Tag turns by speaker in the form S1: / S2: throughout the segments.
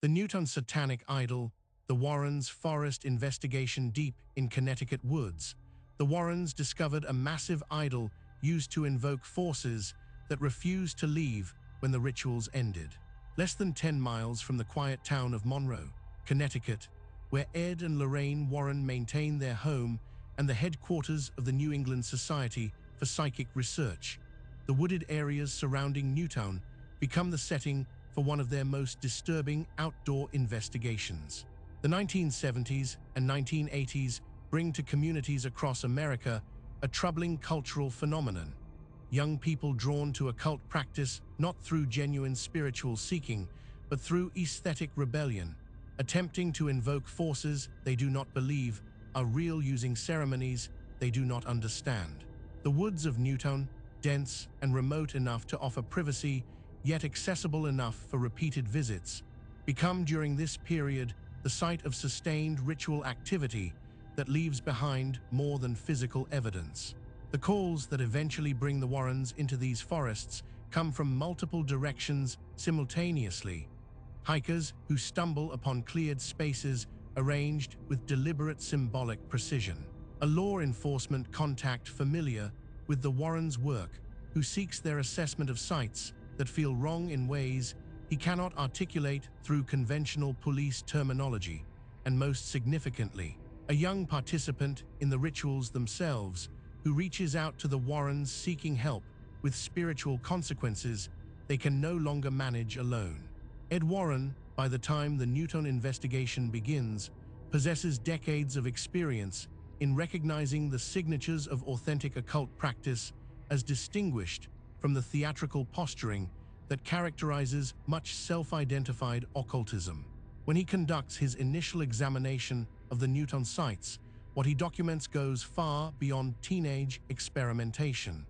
S1: The Newtown satanic idol, the Warrens' forest investigation deep in Connecticut woods. The Warrens discovered a massive idol used to invoke forces that refused to leave when the rituals ended. Less than 10 miles from the quiet town of Monroe, Connecticut, where Ed and Lorraine Warren maintain their home and the headquarters of the New England Society for Psychic Research, the wooded areas surrounding Newtown become the setting for one of their most disturbing outdoor investigations. The 1970s and 1980s bring to communities across America a troubling cultural phenomenon. Young people drawn to occult practice not through genuine spiritual seeking, but through aesthetic rebellion, attempting to invoke forces they do not believe are real using ceremonies they do not understand. The woods of Newtown, dense and remote enough to offer privacy, yet accessible enough for repeated visits, become during this period the site of sustained ritual activity that leaves behind more than physical evidence. The calls that eventually bring the Warrens into these forests come from multiple directions simultaneously. Hikers who stumble upon cleared spaces arranged with deliberate symbolic precision. A law enforcement contact familiar with the Warrens' work who seeks their assessment of sites that feel wrong in ways he cannot articulate through conventional police terminology, and most significantly, a young participant in the rituals themselves who reaches out to the Warrens seeking help with spiritual consequences they can no longer manage alone. Ed Warren, by the time the Newtown investigation begins, possesses decades of experience in recognizing the signatures of authentic occult practice as distinguished from the theatrical posturing that characterizes much self-identified occultism. When he conducts his initial examination of the Newtown sites, what he documents goes far beyond teenage experimentation.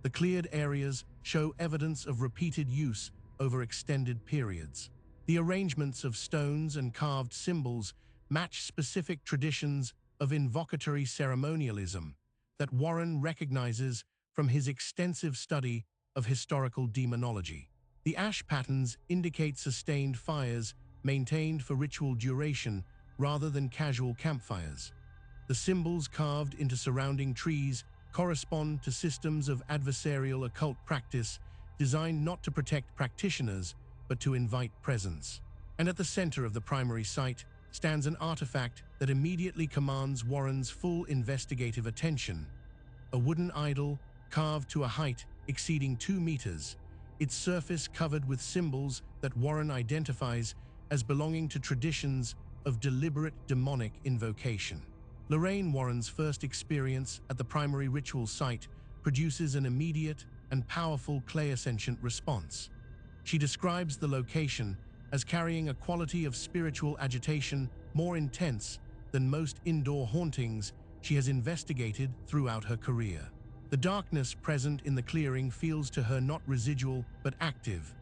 S1: The cleared areas show evidence of repeated use over extended periods. The arrangements of stones and carved symbols match specific traditions of invocatory ceremonialism that Warren recognizes from his extensive study of historical demonology. The ash patterns indicate sustained fires maintained for ritual duration rather than casual campfires. The symbols carved into surrounding trees correspond to systems of adversarial occult practice designed not to protect practitioners, but to invite presence. And at the center of the primary site stands an artifact that immediately commands Warren's full investigative attention. A wooden idol carved to a height exceeding 2 meters, its surface covered with symbols that Warren identifies as belonging to traditions of deliberate demonic invocation. Lorraine Warren's first experience at the primary ritual site produces an immediate and powerful clairsentient response. She describes the location as carrying a quality of spiritual agitation more intense than most indoor hauntings she has investigated throughout her career. The darkness present in the clearing feels to her not residual but active,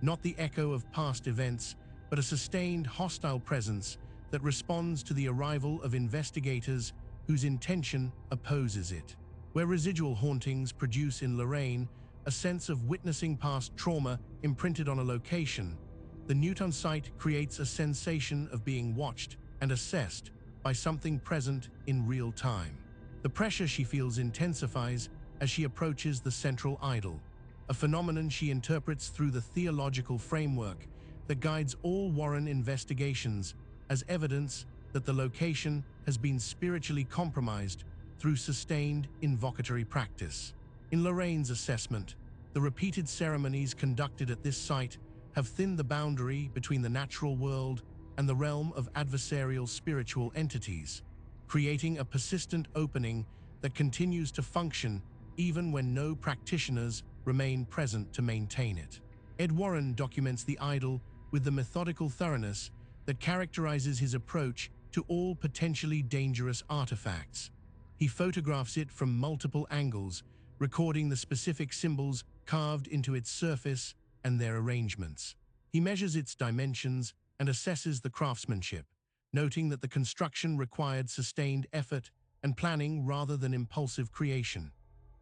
S1: not the echo of past events, but a sustained hostile presence that responds to the arrival of investigators whose intention opposes it. Where residual hauntings produce in Lorraine a sense of witnessing past trauma imprinted on a location, the Newtown site creates a sensation of being watched and assessed by something present in real time. The pressure she feels intensifies as she approaches the central idol, a phenomenon she interprets through the theological framework that guides all Warren investigations as evidence that the location has been spiritually compromised through sustained invocatory practice. In Lorraine's assessment, the repeated ceremonies conducted at this site have thinned the boundary between the natural world and the realm of adversarial spiritual entities, creating a persistent opening that continues to function even when no practitioners remain present to maintain it. Ed Warren documents the idol with the methodical thoroughness that characterizes his approach to all potentially dangerous artifacts. He photographs it from multiple angles, recording the specific symbols carved into its surface and their arrangements. He measures its dimensions and assesses the craftsmanship, noting that the construction required sustained effort and planning rather than impulsive creation.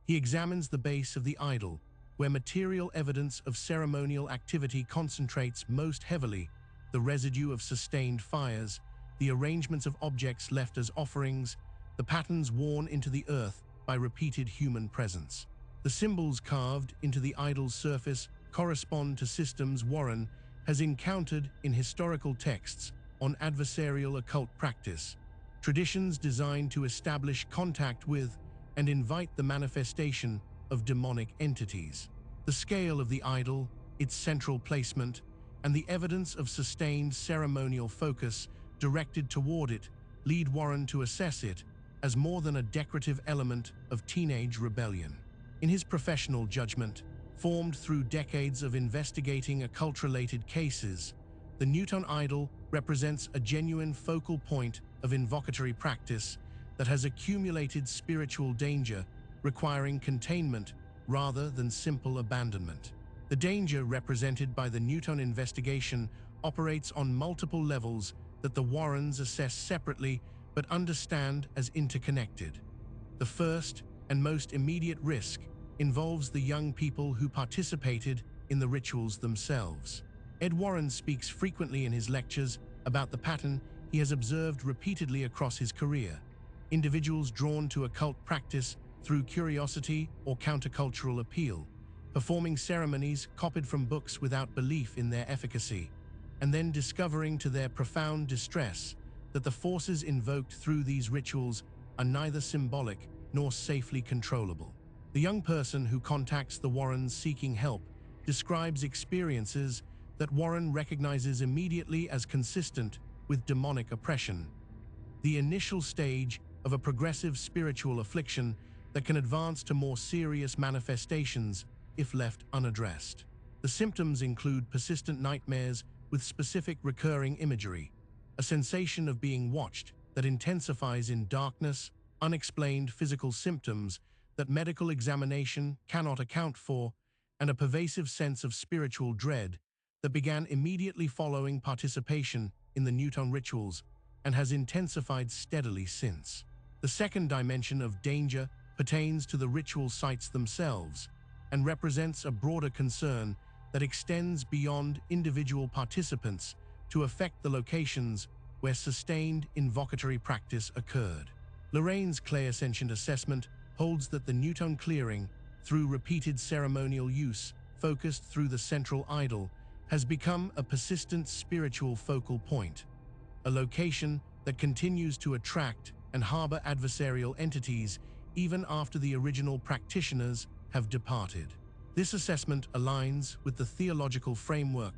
S1: He examines the base of the idol, where material evidence of ceremonial activity concentrates most heavily, the residue of sustained fires, the arrangements of objects left as offerings, the patterns worn into the earth by repeated human presence. The symbols carved into the idol's surface correspond to systems Warren has encountered in historical texts on adversarial occult practice, traditions designed to establish contact with and invite the manifestation of demonic entities. The scale of the idol, its central placement, and the evidence of sustained ceremonial focus directed toward it lead Warren to assess it as more than a decorative element of teenage rebellion. In his professional judgment, formed through decades of investigating occult-related cases, the Newtown idol represents a genuine focal point of invocatory practice that has accumulated spiritual danger, requiring containment rather than simple abandonment. The danger represented by the Newtown investigation operates on multiple levels that the Warrens assess separately but understand as interconnected. The first and most immediate risk involves the young people who participated in the rituals themselves. Ed Warren speaks frequently in his lectures about the pattern he has observed repeatedly across his career. Individuals drawn to occult practice through curiosity or countercultural appeal, performing ceremonies copied from books without belief in their efficacy, and then discovering to their profound distress that the forces invoked through these rituals are neither symbolic nor safely controllable. The young person who contacts the Warrens seeking help describes experiences that Warren recognizes immediately as consistent with demonic oppression, the initial stage of a progressive spiritual affliction that can advance to more serious manifestations if left unaddressed. The symptoms include persistent nightmares with specific recurring imagery, a sensation of being watched that intensifies in darkness, unexplained physical symptoms that medical examination cannot account for, and a pervasive sense of spiritual dread that began immediately following participation in the Newtown rituals and has intensified steadily since. The second dimension of danger pertains to the ritual sites themselves and represents a broader concern that extends beyond individual participants to affect the locations where sustained invocatory practice occurred. Lorraine's clairsentient assessment holds that the Newtown clearing, through repeated ceremonial use focused through the central idol, has become a persistent spiritual focal point, a location that continues to attract and harbor adversarial entities even after the original practitioners have departed. This assessment aligns with the theological framework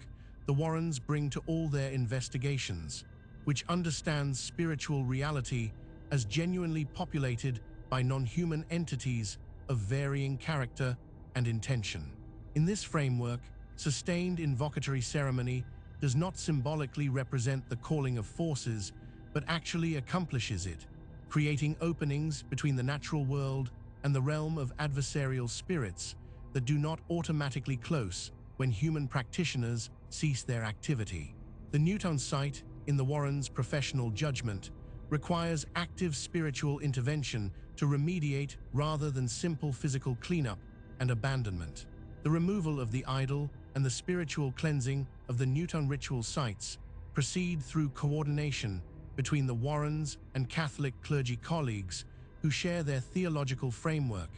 S1: the Warrens bring to all their investigations, which understands spiritual reality as genuinely populated by non-human entities of varying character and intention. In this framework, sustained invocatory ceremony does not symbolically represent the calling of forces, but actually accomplishes it, creating openings between the natural world and the realm of adversarial spirits that do not automatically close when human practitioners cease their activity. The Newtown site, in the Warrens' professional judgment, requires active spiritual intervention to remediate rather than simple physical cleanup and abandonment. The removal of the idol and the spiritual cleansing of the Newtown ritual sites proceed through coordination between the Warrens and Catholic clergy colleagues who share their theological framework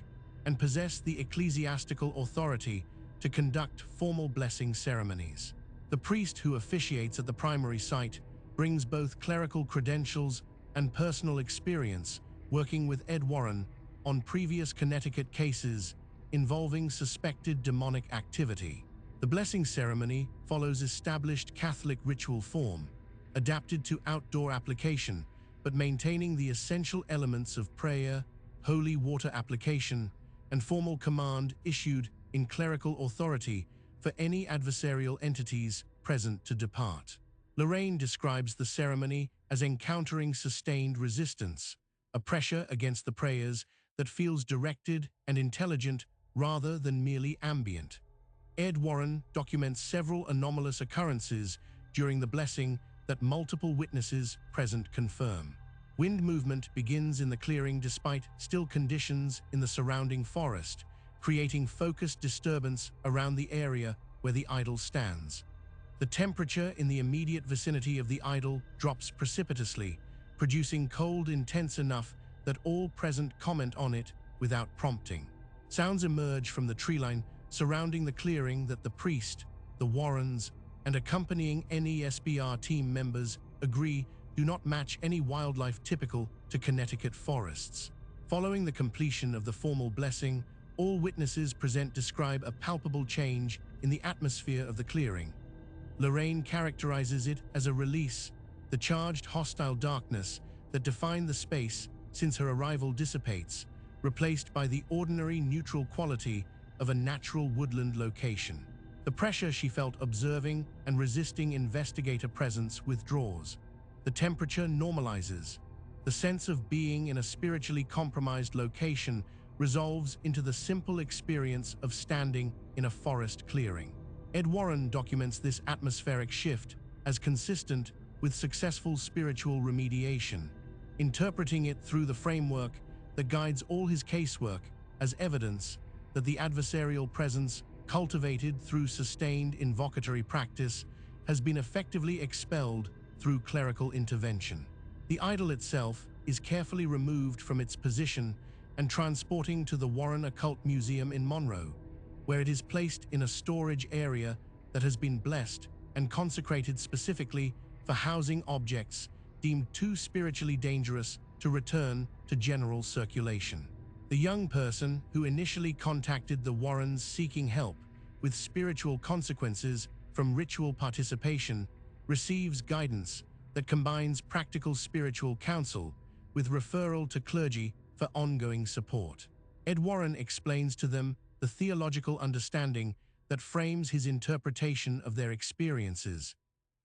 S1: and possess the ecclesiastical authority to conduct formal blessing ceremonies. The priest who officiates at the primary site brings both clerical credentials and personal experience working with Ed Warren on previous Connecticut cases involving suspected demonic activity. The blessing ceremony follows established Catholic ritual form, adapted to outdoor application, but maintaining the essential elements of prayer, holy water application, and formal command issued in clerical authority for any adversarial entities present to depart. Lorraine describes the ceremony as encountering sustained resistance, a pressure against the prayers that feels directed and intelligent rather than merely ambient. Ed Warren documents several anomalous occurrences during the blessing that multiple witnesses present confirm. Wind movement begins in the clearing despite still conditions in the surrounding forest, creating focused disturbance around the area where the idol stands. The temperature in the immediate vicinity of the idol drops precipitously, producing cold intense enough that all present comment on it without prompting. Sounds emerge from the treeline surrounding the clearing that the priest, the Warrens, and accompanying NESBR team members agree do not match any wildlife typical to Connecticut forests. Following the completion of the formal blessing, all witnesses present describe a palpable change in the atmosphere of the clearing. Lorraine characterizes it as a release, the charged hostile darkness that defined the space since her arrival dissipates, replaced by the ordinary neutral quality of a natural woodland location. The pressure she felt observing and resisting investigator presence withdraws. The temperature normalizes. The sense of being in a spiritually compromised location resolves into the simple experience of standing in a forest clearing. Ed Warren documents this atmospheric shift as consistent with successful spiritual remediation, interpreting it through the framework that guides all his casework as evidence that the adversarial presence cultivated through sustained invocatory practice has been effectively expelled through clerical intervention. The idol itself is carefully removed from its position and transporting to the Warren Occult Museum in Monroe, where it is placed in a storage area that has been blessed and consecrated specifically for housing objects deemed too spiritually dangerous to return to general circulation. The young person who initially contacted the Warrens seeking help with spiritual consequences from ritual participation receives guidance that combines practical spiritual counsel with referral to clergy for ongoing support. Ed Warren explains to them the theological understanding that frames his interpretation of their experiences,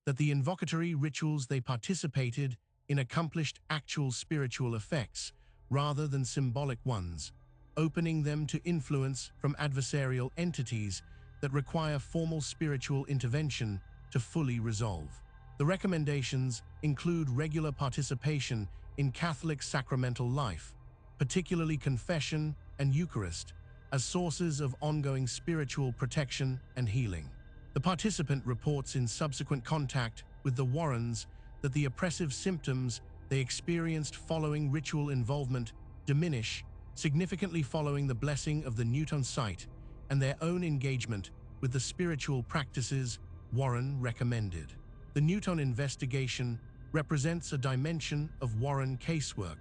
S1: that the invocatory rituals they participated in accomplished actual spiritual effects rather than symbolic ones, opening them to influence from adversarial entities that require formal spiritual intervention to fully resolve. The recommendations include regular participation in Catholic sacramental life, particularly confession and Eucharist, as sources of ongoing spiritual protection and healing. The participant reports in subsequent contact with the Warrens that the oppressive symptoms they experienced following ritual involvement diminish significantly following the blessing of the Newtown site and their own engagement with the spiritual practices Warren recommended. The Newtown investigation represents a dimension of Warren casework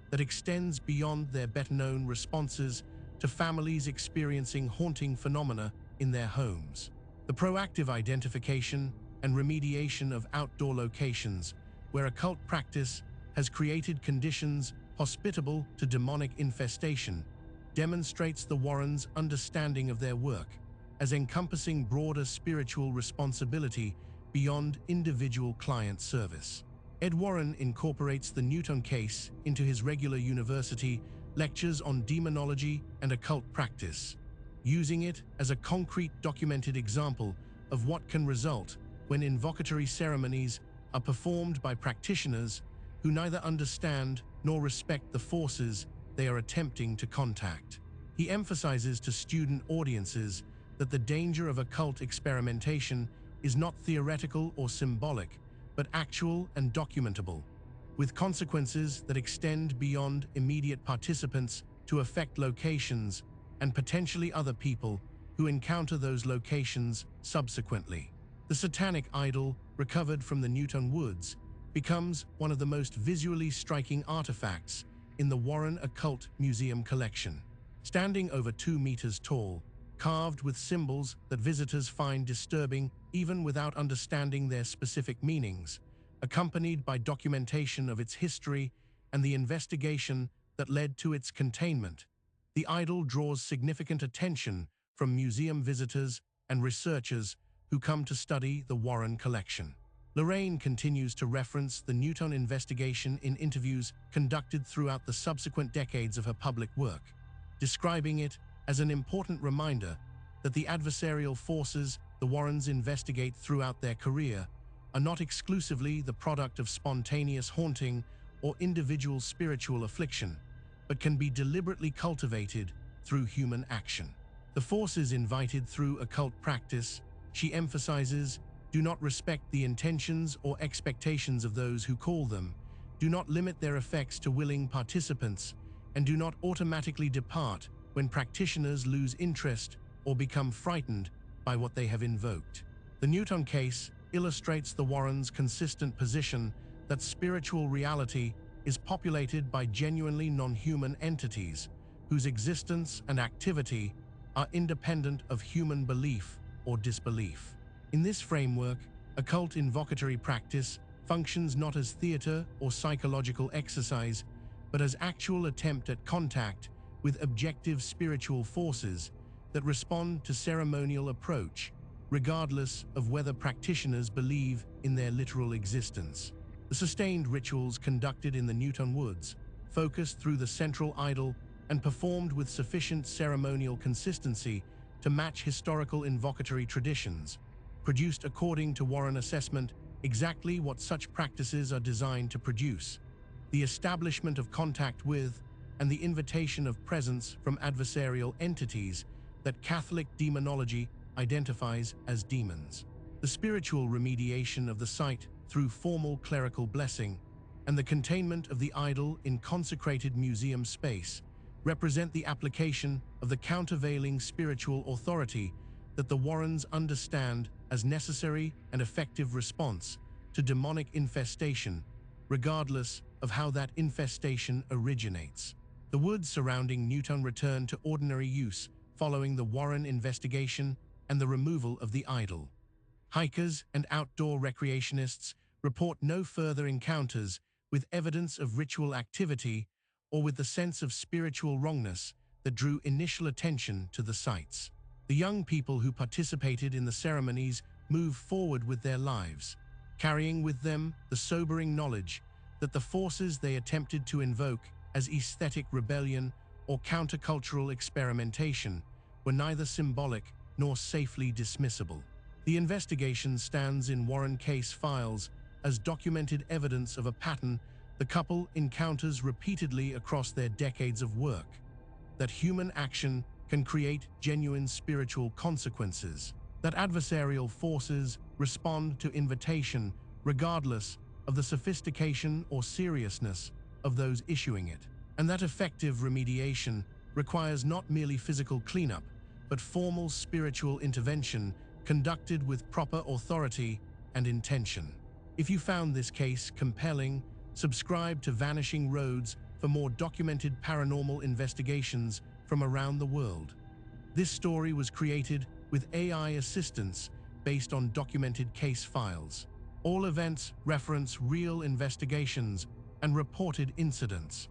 S1: that extends beyond their better-known responses to families experiencing haunting phenomena in their homes. The proactive identification and remediation of outdoor locations where occult practice has created conditions hospitable to demonic infestation demonstrates the Warrens' understanding of their work as encompassing broader spiritual responsibility beyond individual client service. Ed Warren incorporates the Newtown case into his regular university lectures on demonology and occult practice, using it as a concrete documented example of what can result when invocatory ceremonies are performed by practitioners who neither understand nor respect the forces they are attempting to contact. He emphasizes to student audiences that the danger of occult experimentation is not theoretical or symbolic, but actual and documentable, with consequences that extend beyond immediate participants to affect locations and potentially other people who encounter those locations subsequently. The satanic idol recovered from the Newtown woods becomes one of the most visually striking artifacts in the Warren Occult Museum collection. Standing over 2 meters tall, carved with symbols that visitors find disturbing even without understanding their specific meanings, accompanied by documentation of its history and the investigation that led to its containment, the idol draws significant attention from museum visitors and researchers who come to study the Warren collection. Lorraine continues to reference the Newtown investigation in interviews conducted throughout the subsequent decades of her public work, describing it as an important reminder that the adversarial forces the Warrens investigate throughout their career are not exclusively the product of spontaneous haunting or individual spiritual affliction, but can be deliberately cultivated through human action. The forces invited through occult practice, she emphasizes, do not respect the intentions or expectations of those who call them, do not limit their effects to willing participants, and do not automatically depart when practitioners lose interest or become frightened by what they have invoked. The Newtown case illustrates the Warrens' consistent position that spiritual reality is populated by genuinely non-human entities whose existence and activity are independent of human belief or disbelief. In this framework, occult invocatory practice functions not as theater or psychological exercise, but as actual attempt at contact with objective spiritual forces that respond to ceremonial approach, regardless of whether practitioners believe in their literal existence. The sustained rituals conducted in the Newtown woods, focused through the central idol and performed with sufficient ceremonial consistency to match historical invocatory traditions, produced, according to Warren assessment, exactly what such practices are designed to produce: the establishment of contact with and the invitation of presence from adversarial entities that Catholic demonology identifies as demons. The spiritual remediation of the site through formal clerical blessing and the containment of the idol in consecrated museum space represent the application of the countervailing spiritual authority that the Warrens understand as necessary and effective response to demonic infestation, regardless of how that infestation originates. The woods surrounding Newtown returned to ordinary use following the Warren investigation and the removal of the idol. Hikers and outdoor recreationists report no further encounters with evidence of ritual activity or with the sense of spiritual wrongness that drew initial attention to the sites. The young people who participated in the ceremonies moved forward with their lives, carrying with them the sobering knowledge that the forces they attempted to invoke as aesthetic rebellion or countercultural experimentation were neither symbolic nor safely dismissible. The investigation stands in Warren case files as documented evidence of a pattern the couple encounters repeatedly across their decades of work: that human action can create genuine spiritual consequences, that adversarial forces respond to invitation regardless of the sophistication or seriousness of those issuing it, and that effective remediation requires not merely physical cleanup, but formal spiritual intervention conducted with proper authority and intention. If you found this case compelling, subscribe to Vanishing Roads for more documented paranormal investigations from around the world. This story was created with AI assistance based on documented case files. All events reference real investigations and reported incidents.